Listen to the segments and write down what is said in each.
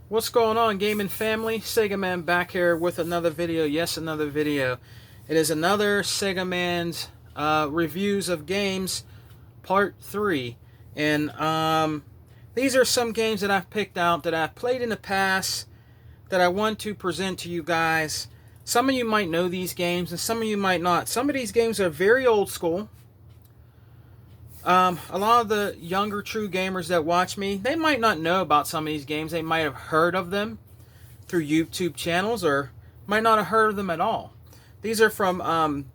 What's going on, gaming family? Sega Man back here with another video. Yes, another video. It is another Sega Man's reviews of games part 3. And these are some games that I've picked out that I've played in the past that I want to present to you guys. Some of you might know these games and some of you might not. Some of these games are very old school. A lot of the younger true gamers that watch me, they might not know about some of these games. They might have heard of them through YouTube channels or might not have heard of them at all. These are from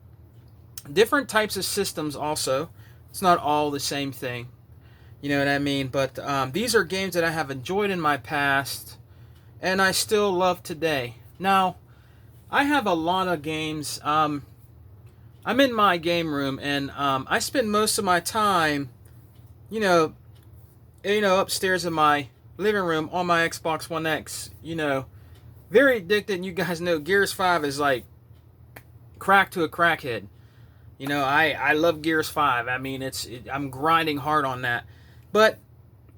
different types of systems also. It's not all the same thing. You know what I mean? But these are games that I have enjoyed in my past and I still love today. Now, I have a lot of games. I'm in my game room, and I spend most of my time, you know, upstairs in my living room on my Xbox One X. Very addicted. You guys know Gears 5 is like crack to a crackhead. I love Gears 5. I mean, I'm grinding hard on that. But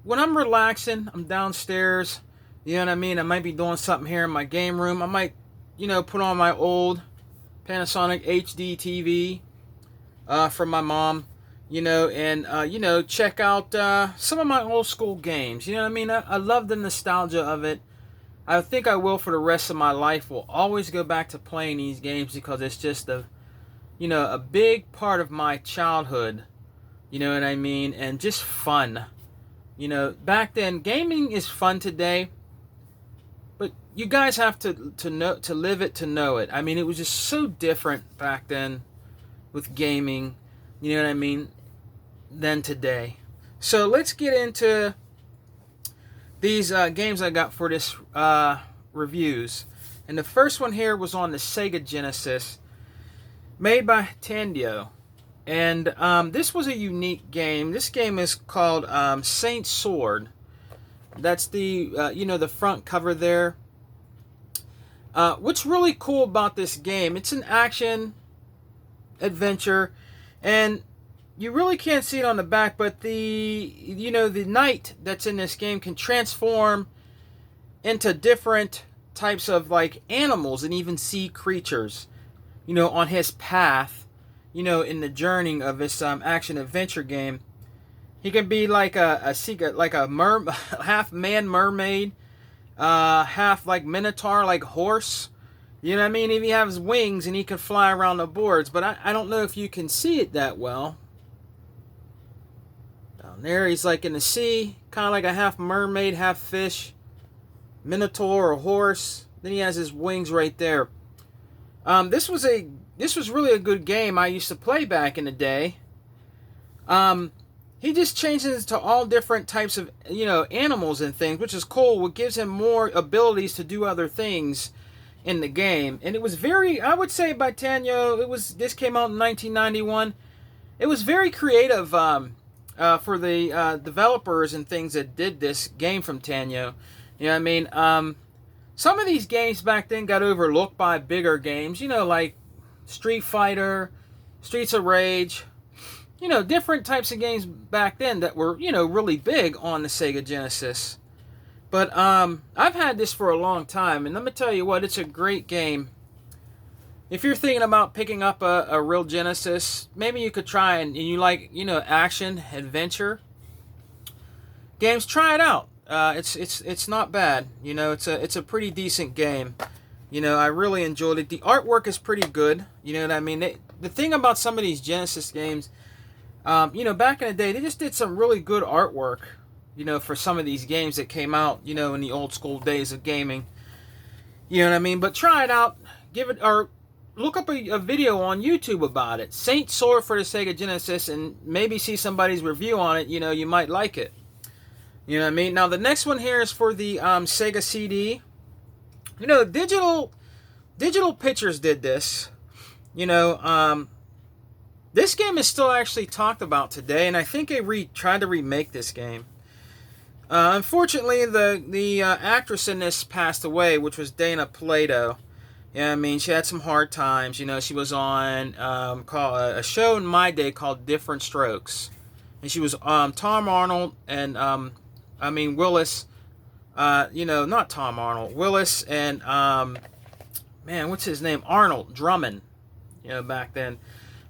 when I'm relaxing, I'm downstairs. You know what I mean? I might be doing something here in my game room. I might, put on my old Panasonic HD TV from my mom, and check out some of my old school games. You know what I mean? I love the nostalgia of it. I think I will for the rest of my life. Will always go back to playing these games because it's just a big part of my childhood. You know what I mean? And just fun. Back then, gaming is fun today. But you guys have to know, to live it, to know it. I mean, it was just so different back then with gaming, you know what I mean, than today. So let's get into these games I got for this reviews. And the first one here was on the Sega Genesis, made by Tandio. And this was a unique game. This game is called Saint Sword. That's the the front cover there. What's really cool about this game? It's an action adventure, and you really can't see it on the back, but the knight that's in this game can transform into different types of like animals and even sea creatures. On his path. In the journey of this action adventure game. He can be like a half man mermaid, half like minotaur, like horse. You know what I mean? If he has wings and he can fly around the boards, but I don't know if you can see it that well. Down there, he's like in the sea, kind of like a half mermaid, half fish, minotaur or horse. Then he has his wings right there. This was really a good game I used to play back in the day. He just changes to all different types of, animals and things, which is cool. What gives him more abilities to do other things in the game. And it was very, I would say by Tanyo, this came out in 1991. It was very creative for the developers and things that did this game from Tanyo. You know what I mean? Some of these games back then got overlooked by bigger games, like Street Fighter, Streets of Rage. Different types of games back then that were, really big on the Sega Genesis. But I've had this for a long time, and let me tell you what, it's a great game. If you're thinking about picking up a real Genesis, maybe you could try and you like, action, adventure games, try it out. It's not bad. It's a pretty decent game. I really enjoyed it. The artwork is pretty good. You know what I mean? The thing about some of these Genesis games, back in the day, they just did some really good artwork, for some of these games that came out, in the old school days of gaming. You know what I mean? But try it out, or look up a video on YouTube about it. Saint Sword for the Sega Genesis, and maybe see somebody's review on it. You might like it. You know what I mean? Now, the next one here is for the Sega CD. Digital Pictures did this. This game is still actually talked about today, and I think they tried to remake this game. Unfortunately, the actress in this passed away, which was Dana Plato. Yeah, I mean, she had some hard times. She was on a show in my day called Different Strokes, and she was Tom Arnold and Willis You know, not Tom Arnold, Willis, and man, what's his name? Arnold Drummond. You know, back then.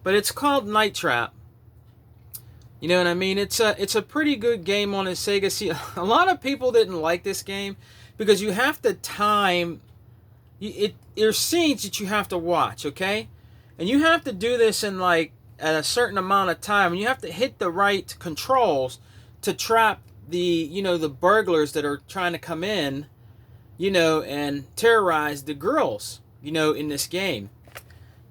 But it's called Night Trap. You know what I mean? It's a pretty good game on a Sega CD. A lot of people didn't like this game because you have to time there's scenes that you have to watch, okay? And you have to do this in like at a certain amount of time, and you have to hit the right controls to trap the burglars that are trying to come in, and terrorize the girls, in this game.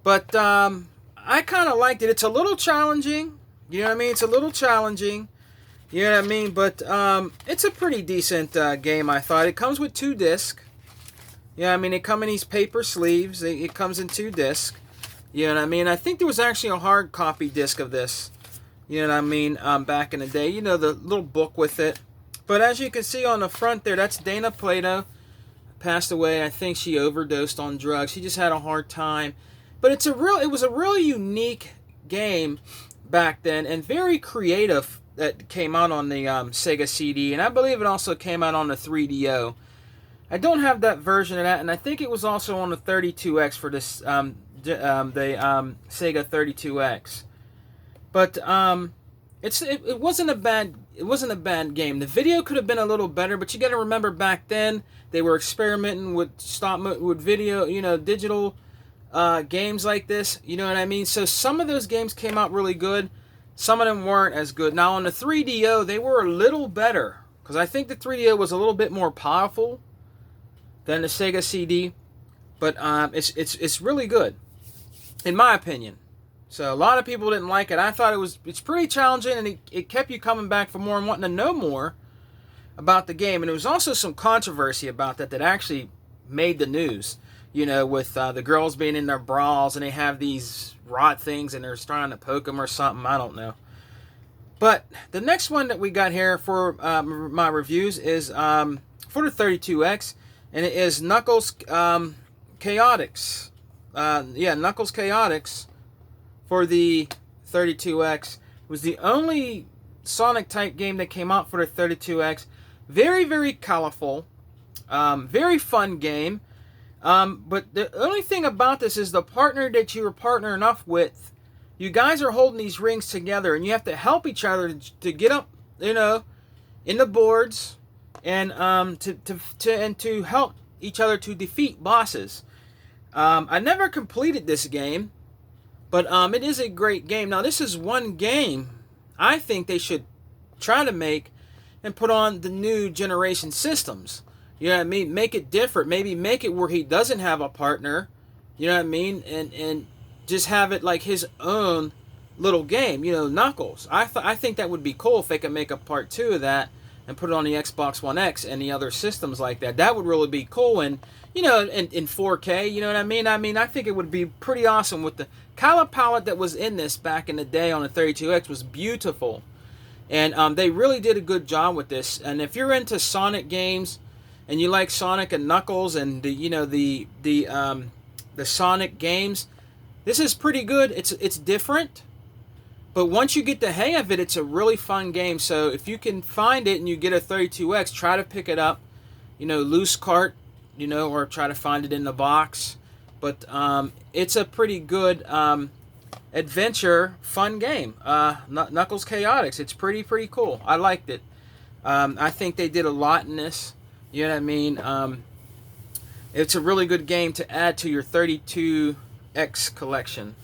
But I kind of liked it. It's a little challenging. You know what I mean? It's a little challenging. You know what I mean? But it's a pretty decent game, I thought. It comes with 2 discs. Yeah, I mean, it comes in these paper sleeves. It comes in 2 discs. You know what I mean? I think there was actually a hard copy disc of this. You know what I mean? Back in the day. The little book with it. But as you can see on the front there, that's Dana Plato. Passed away. I think she overdosed on drugs. She just had a hard time. But it was a really unique game back then, and very creative, that came out on the Sega CD, and I believe it also came out on the 3DO. I don't have that version of that, and I think it was also on the 32X for this Sega 32X. But it wasn't a bad game. The video could have been a little better, but you got to remember back then they were experimenting with video, digital games like this. You know what I mean? So some of those games came out really good. Some of them weren't as good. Now on the 3DO, they were a little better, because I think the 3DO was a little bit more powerful than the Sega CD. But it's really good, in my opinion. So a lot of people didn't like it. I thought it's pretty challenging, and it kept you coming back for more and wanting to know more about the game. And there was also some controversy about that actually made the news. With the girls being in their bras, and they have these rod things, and they're trying to poke them or something. I don't know. But the next one that we got here for my reviews is for the 32X, and it is Knuckles Chaotix. Knuckles Chaotix for the 32X. It was the only Sonic type game that came out for the 32X. Very, very colorful. Very fun game. But the only thing about this is the partner that you were partnering up with, you guys are holding these rings together, and you have to help each other to get up, in the boards, and to help each other to defeat bosses. I never completed this game, but it is a great game. Now, this is one game I think they should try to make and put on the new generation systems. You know what I mean? Make it different. Maybe make it where he doesn't have a partner. You know what I mean? And just have it like his own little game. Knuckles. I think that would be cool if they could make a part 2 of that and put it on the Xbox One X and the other systems like that. That would really be cool. And, in 4K, you know what I mean? I think it would be pretty awesome. With the color palette that was in this back in the day on the 32X was beautiful. And they really did a good job with this. And if you're into Sonic games, and you like Sonic and Knuckles and the Sonic games, this is pretty good. It's different, but once you get the hang of it, it's a really fun game. So if you can find it and you get a 32X, try to pick it up, loose cart, or try to find it in the box. But it's a pretty good adventure, fun game. Knuckles Chaotix. It's pretty cool. I liked it. I think they did a lot in this. You know what I mean? It's a really good game to add to your 32X collection.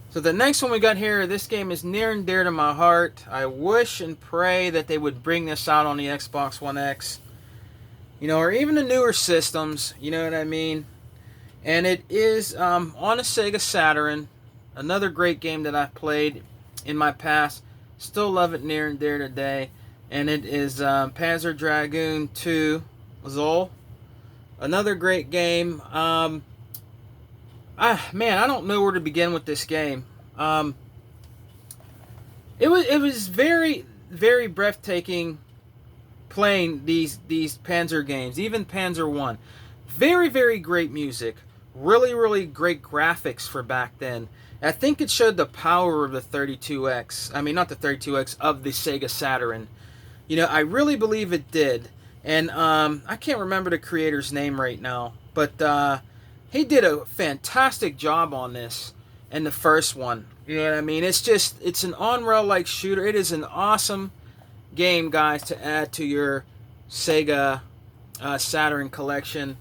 So the next one we got here, this game is near and dear to my heart. I wish and pray that they would bring this out on the Xbox One X. Or even the newer systems. You know what I mean? And it is on a Sega Saturn. Another great game that I've played in my past. Still love it near and dear today. And it is Panzer Dragoon 2. Zol. Another great game. Man, I don't know where to begin with this game. It was very, very breathtaking playing these Panzer games, even Panzer 1. Very, very great music. Really, really great graphics for back then. I think it showed the power of the 32X. I mean, not the 32X, of the Sega Saturn. I really believe it did. And I can't remember the creator's name right now, but he did a fantastic job on this in the first one. You know what I mean? It's an on-rail-like shooter. It is an awesome game, guys, to add to your Sega Saturn collection.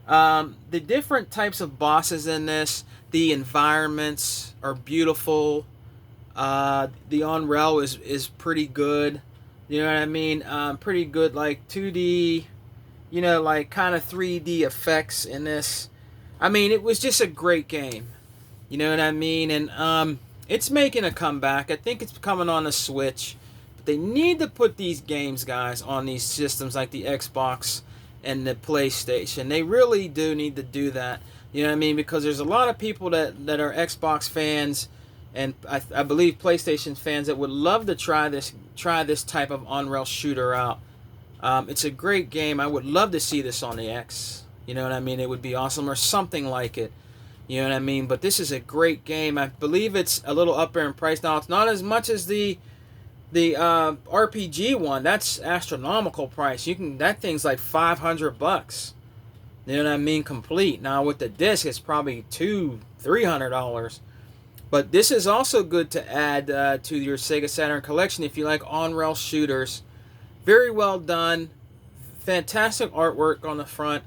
The different types of bosses in this, the environments are beautiful. The on-rail is pretty good. You know what I mean? Pretty good, like 2D, like kind of 3D effects in this. I mean, it was just a great game. You know what I mean? And it's making a comeback. I think it's coming on the Switch. But they need to put these games, guys, on these systems like the Xbox and the PlayStation. They really do need to do that. You know what I mean? Because there's a lot of people that are Xbox fans, and I believe PlayStation fans, that would love to try this type of on-rail shooter out. It's a great game. I would love to see this on the X. You know what I mean? It would be awesome, or something like it. You know what I mean? But this is a great game. I believe it's a little up there in price. Now, it's not as much as the RPG one. That's astronomical price. That thing's like $500. You know what I mean? Complete. Now with the disc, it's probably $300. But this is also good to add to your Sega Saturn collection if you like on-rail shooters. Very well done. Fantastic artwork on the front.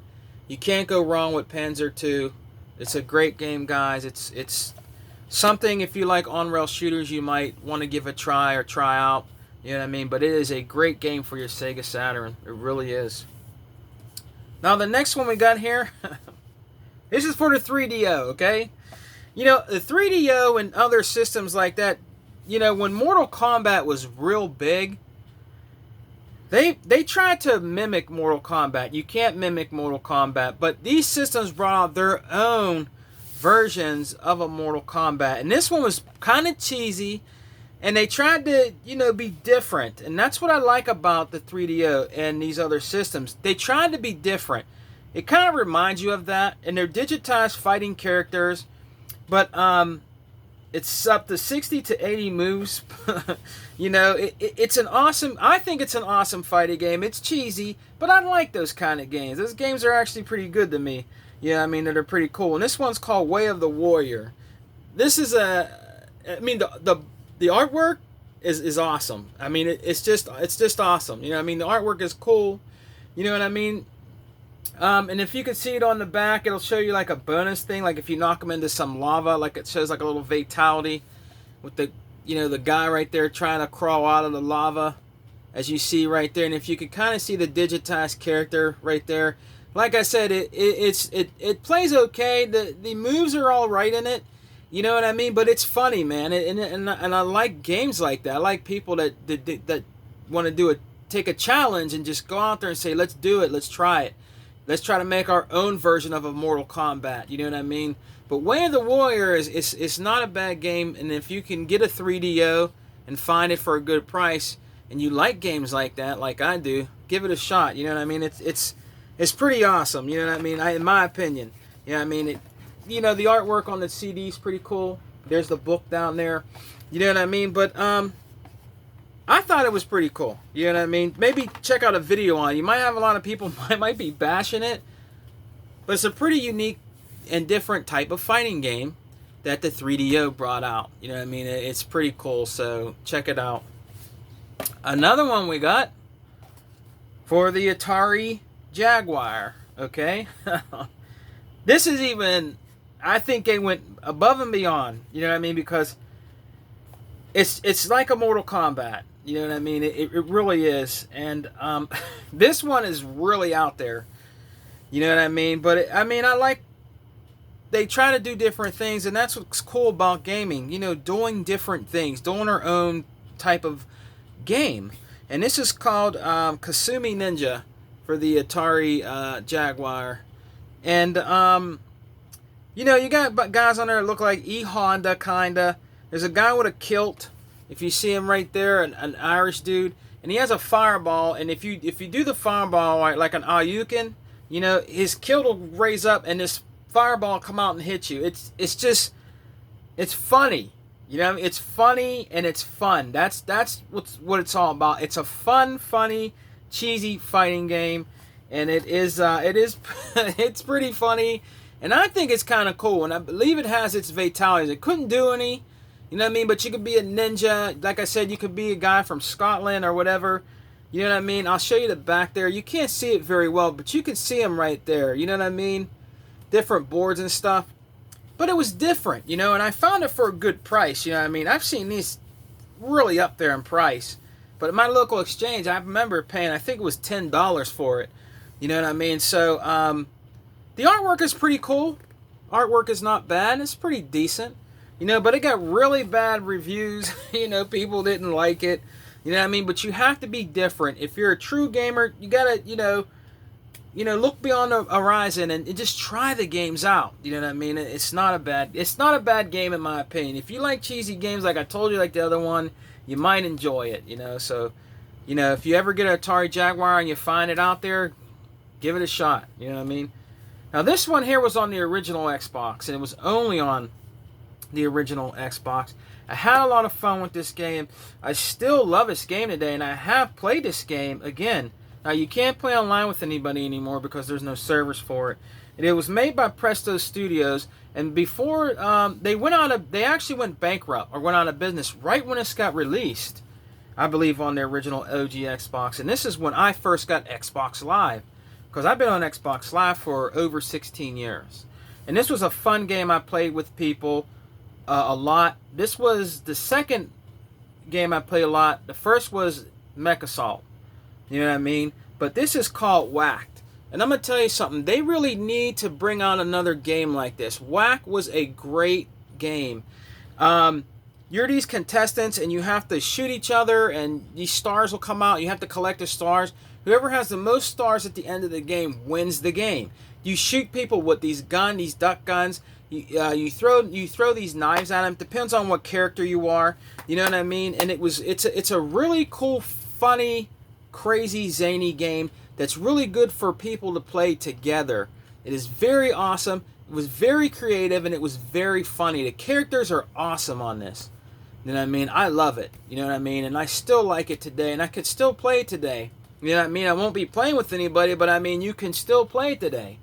You can't go wrong with Panzer II. It's a great game, guys. It's something, if you like on-rail shooters, you might want to give a try or try out. You know what I mean? But it is a great game for your Sega Saturn. It really is. Now the next one we got here, this is for the 3DO, okay? You know, the 3DO and other systems like that, when Mortal Kombat was real big, they tried to mimic Mortal Kombat. You can't mimic Mortal Kombat, but these systems brought out their own versions of a Mortal Kombat. And this one was kind of cheesy, and they tried to, be different. And that's what I like about the 3DO and these other systems. They tried to be different. It kind of reminds you of that, and they're digitized fighting characters. But it's up to 60 to 80 moves. It's an awesome, I think it's an awesome fighting game. It's cheesy, but I like those kind of games. Those games are actually pretty good to me. Yeah, I mean, they're pretty cool. And this one's called Way of the Warrior. This is the artwork is awesome. I mean, it's just awesome. You know what I mean? The artwork is cool. You know what I mean? And if you can see it on the back, it'll show you like a bonus thing, like if you knock them into some lava, like it shows like a little fatality with the guy right there trying to crawl out of the lava, as you see right there. And if you can kind of see the digitized character right there, like I said, it plays okay. The moves are all right in it. You know what I mean? But it's funny, man, and I like games like that. I like people that want to take a challenge and just go out there and say, let's do it, let's try it. Let's try to make our own version of a Mortal Kombat. You know what I mean? But Way of the Warrior is not a bad game. And if you can get a 3DO and find it for a good price, and you like games like that, like I do, give it a shot. You know what I mean? It's pretty awesome. You know what I mean? In my opinion. You know what I mean? The artwork on the CD is pretty cool. There's the book down there. You know what I mean? But I thought it was pretty cool. You know what I mean? Maybe check out a video on it. You might have a lot of people might be bashing it, but it's a pretty unique and different type of fighting game that the 3DO brought out. You know what I mean? It's pretty cool, so check it out. Another one we got for the Atari Jaguar, okay? This is even, I think they went above and beyond, you know what I mean? Because it's like a Mortal Kombat. You know what I mean? It really is. And this one is really out there. You know what I mean? But I like, they try to do different things, and that's what's cool about gaming. Doing different things, doing our own type of game. And this is called Kasumi Ninja for the Atari Jaguar. And you got guys on there that look like E Honda kinda. There's a guy with a kilt. If you see him right there, an Irish dude, and he has a fireball. And if you do the fireball like an Ayukin, his kilt will raise up, and this fireball come out and hit you. It's funny. It's funny and it's fun. That's what it's all about. It's a fun, funny, cheesy fighting game, and it is it's pretty funny, and I think it's kind of cool, and I believe it has its fatalities. It couldn't do any, you know what I mean, but you could be a ninja. Like I said, you could be a guy from Scotland or whatever, you know what I mean. I'll show you the back there. You can't see it very well, but you can see them right there, you know what I mean. Different boards and stuff, but it was different, you know, and I found it for a good price, you know what I mean. I've seen these really up there in price, but at my local exchange, I remember paying, I think it was $10 for it, you know what I mean. So the artwork is pretty cool. Artwork is not bad. It's pretty decent, you know, but it got really bad reviews. You know, people didn't like it, you know what I mean. But you have to be different. If you're a true gamer, you gotta, you know, look beyond the horizon and just try the games out. You know what I mean? It's not a bad game in my opinion. If you like cheesy games, like I told you, like the other one, you might enjoy it. You know, so, you know, if you ever get an Atari Jaguar and you find it out there, give it a shot. You know what I mean? Now this one here was on the original Xbox, and it was only on the original Xbox. I had a lot of fun with this game. I still love this game today, and I have played this game again. Now, you can't play online with anybody anymore because there's no servers for it. And it was made by Presto Studios, and before they actually went bankrupt or went out of business right when this got released, I believe, on the original OG Xbox. And this is when I first got Xbox Live, because I've been on Xbox Live for over 16 years. And this was a fun game I played with people a lot. This was the second game I played a lot. The first was Mech Assault. You know what I mean? But this is called Whacked. And I'm going to tell you something. They really need to bring out another game like this. Whack was a great game. You're these contestants and you have to shoot each other and these stars will come out. You have to collect the stars. Whoever has the most stars at the end of the game wins the game. You shoot people with these duck guns. You throw these knives at them. Depends on what character you are. You know what I mean? And it's a really cool, funny, crazy, zany game that's really good for people to play together. It is very awesome. It was very creative, and it was very funny. The characters are awesome on this. You know what I mean? I love it. You know what I mean? And I still like it today, and I could still play it today. You know what I mean? I won't be playing with anybody, but I mean, you can still play it today.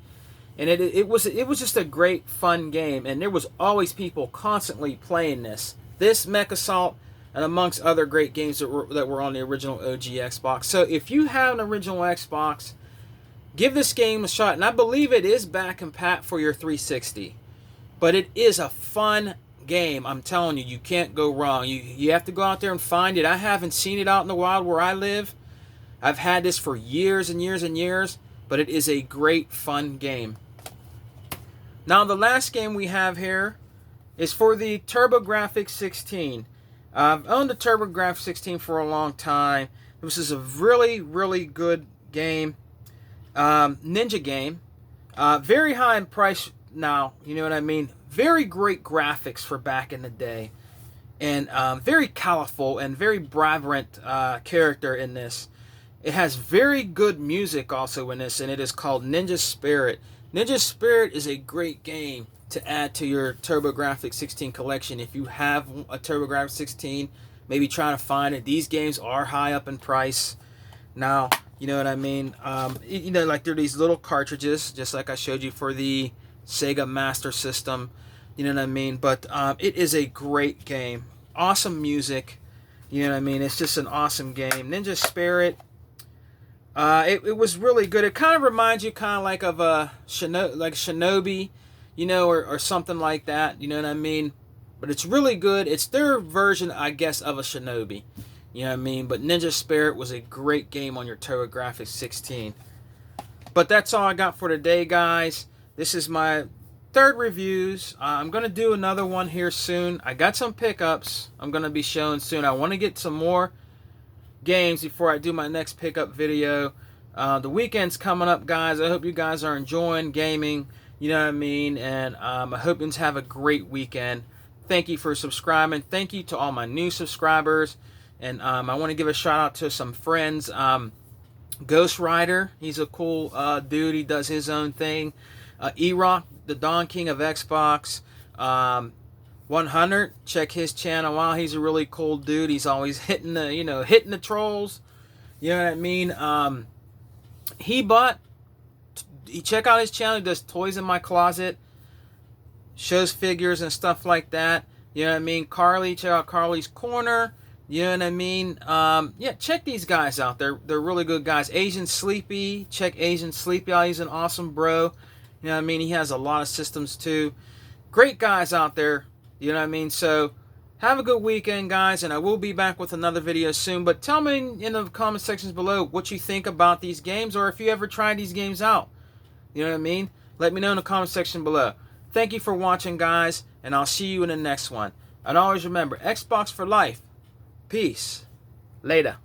And it was just a great, fun game, and there was always people constantly playing this. This Mech Assault, and amongst other great games that were on the original OG Xbox. So if you have an original Xbox, give this game a shot. And I believe it is back and pat for your 360. But it is a fun game. I'm telling you, you can't go wrong. You have to go out there and find it. I haven't seen it out in the wild where I live. I've had this for years and years and years. But it is a great, fun game. Now the last game we have here is for the TurboGrafx 16. I've owned the TurboGrafx 16 for a long time. This is a really, really good game. Ninja game. Very high in price now, you know what I mean? Very great graphics for back in the day. And very colorful and very vibrant character in this. It has very good music also in this, and it is called Ninja Spirit. Ninja Spirit is a great game to add to your TurboGrafx 16 collection. If you have a TurboGrafx 16, maybe try to find it. These games are high up in price now, you know what I mean? You know, like they're these little cartridges, just like I showed you for the Sega Master System, you know what I mean? But it is a great game. Awesome music, you know what I mean? It's just an awesome game. Ninja Spirit. It was really good. It kind of reminds you kind of like of a Shinobi, you know, or something like that, you know what I mean? But it's really good. It's their version, I guess, of a Shinobi, you know what I mean? But Ninja Spirit was a great game on your TurboGrafx 16. But that's all I got for today, guys. This is my third reviews. I'm going to do another one here soon. I got some pickups I'm going to be showing soon. I want to get some more games before I do my next pickup video. The weekend's coming up, guys. I hope you guys are enjoying gaming, you know what I mean, and I hope you have a great weekend. Thank you for subscribing. Thank you to all my new subscribers, and I want to give a shout out to some friends. Ghost Rider, he's a cool dude. He does his own thing. E-Rock, the Don King of Xbox. 100, check his channel out. He's a really cool dude. He's always hitting the, hitting the trolls. You know what I mean? He check out his channel. He does Toys in My Closet, shows figures and stuff like that. You know what I mean? Carly, check out Carly's Corner. You know what I mean? Yeah, check these guys out. They're really good guys. Asian Sleepy, check Asian Sleepy out. He's an awesome bro. You know what I mean? He has a lot of systems too. Great guys out there. You know what I mean? So have a good weekend, guys, and I will be back with another video soon. But tell me in the comment sections below what you think about these games, or if you ever tried these games out. You know what I mean? Let me know in the comment section below. Thank you for watching, guys, and I'll see you in the next one. And always remember, Xbox for life. Peace. Later.